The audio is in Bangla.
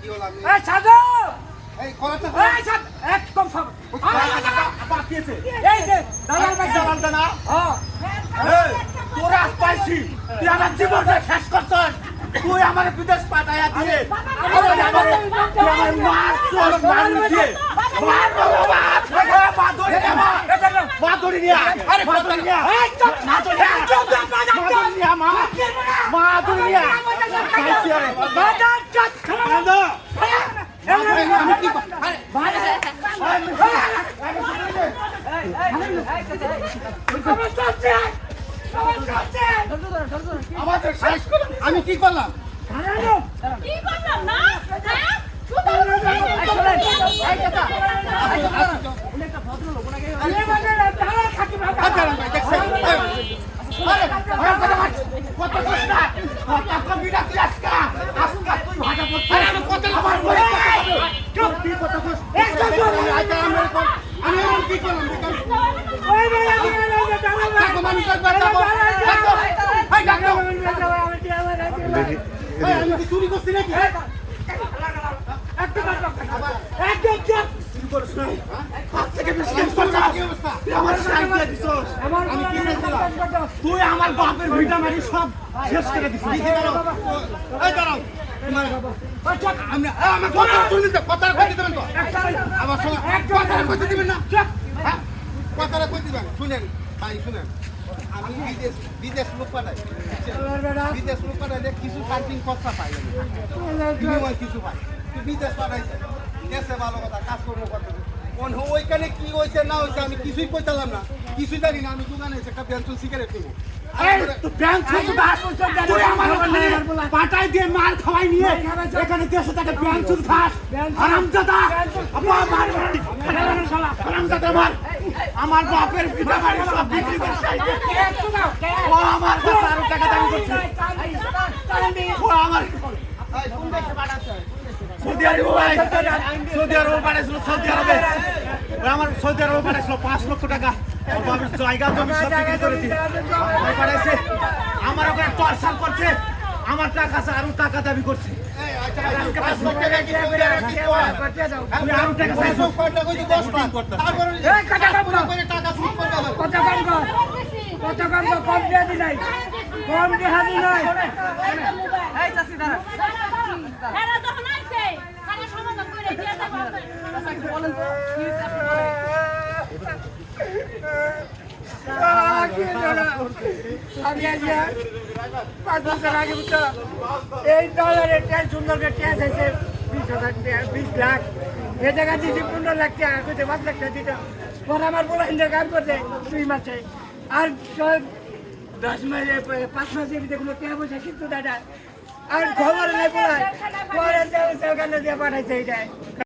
কি হলো আমি এই সাজো এই কলাটা এই সাজ একদম সব বাকিয়েছে এই যে দালাল ভাই দালালটা না এই তোরা পাইছি তুই আমার জীবনটা শেষ করছস তুই আমার বিদেশ পাঠায়া দিয়ে আমার মার চোর মারু দিয়ে মার বাবা মা ধরে নে মা ধরে নিয়া আরে মা ধরে নিয়া এই চুপ মা ধরে নিয়া মা ধরে নিয়া পাইছি আরে বাজার চট খানা আমি কি আরে ভাই আমাদের শেষ করো আমি কি করলাম কি করলাম না হ্যাঁ চুরি করছি নাকি তুই আমার বাপের ভিটা মারি সব শেষ করে দিছিস কথাটা কইতে দিবেন তো আমার সঙ্গে কথাটা কইতে দিবেন না কথাটা কইতে দিবেন শুনেন ভাই শুনেন আমি বিদেশ লোক পাঠাই বিদেশ লোক পাঠাইলে কিছু পার্কিং খরচা পাই বিনিময় কিছু পাই বিদেশ পাঠাইছে দেশে ভালো কথা কাজকর্ম করতে ওইখানে কি হয়েছে না হয়েছে আমি কিছুই কইতাম না কিছুই জানি না আমি দোকানে এসে একটা পেন্সিল সিগারেট কিনবো পাটাই দিয়ে মাল খাওয়াই নিয়ে এখানে দেশে তাকে ব্যাংচুর খাস হারামজাদা আমার বাপের পিতা বাড়ি সব বিক্রি করে ও আমার কাছে আরো টাকা দাবি করছে ও আমার সৌদি আরব ভাই সৌদি আরব পাঠাইছিল সৌদি আরবে আমার সৌদি আরব পাঠাইছিল 5 লক্ষ টাকা জায়গা জমি সব বিক্রি করে দিয়ে পাঠাইছে আমার ওখানে টর্চার করছে আমার টাকা আছে আরো টাকা দাবি করছে এরা যখন আইছে তারা সমাধান করে দিয়ে যাবে বলেন তো এই ডলারের ট্যাক্স সুন্দর ট্যাক্স আছে 20 লাখ এ জায়গা দিয়েছি 15 লাখ টাকা করতে 5 লাখ টাকা দিতে পরে আমার বড় হিন্দের কাজ করছে 2 মাসে আর 10 মাসে 5 মাসের ভিতরে কোনো টাকা পয়সা কিন্তু দাদা আর খবর নেই পরে সেখানে দিয়ে পাঠাইছে এইটাই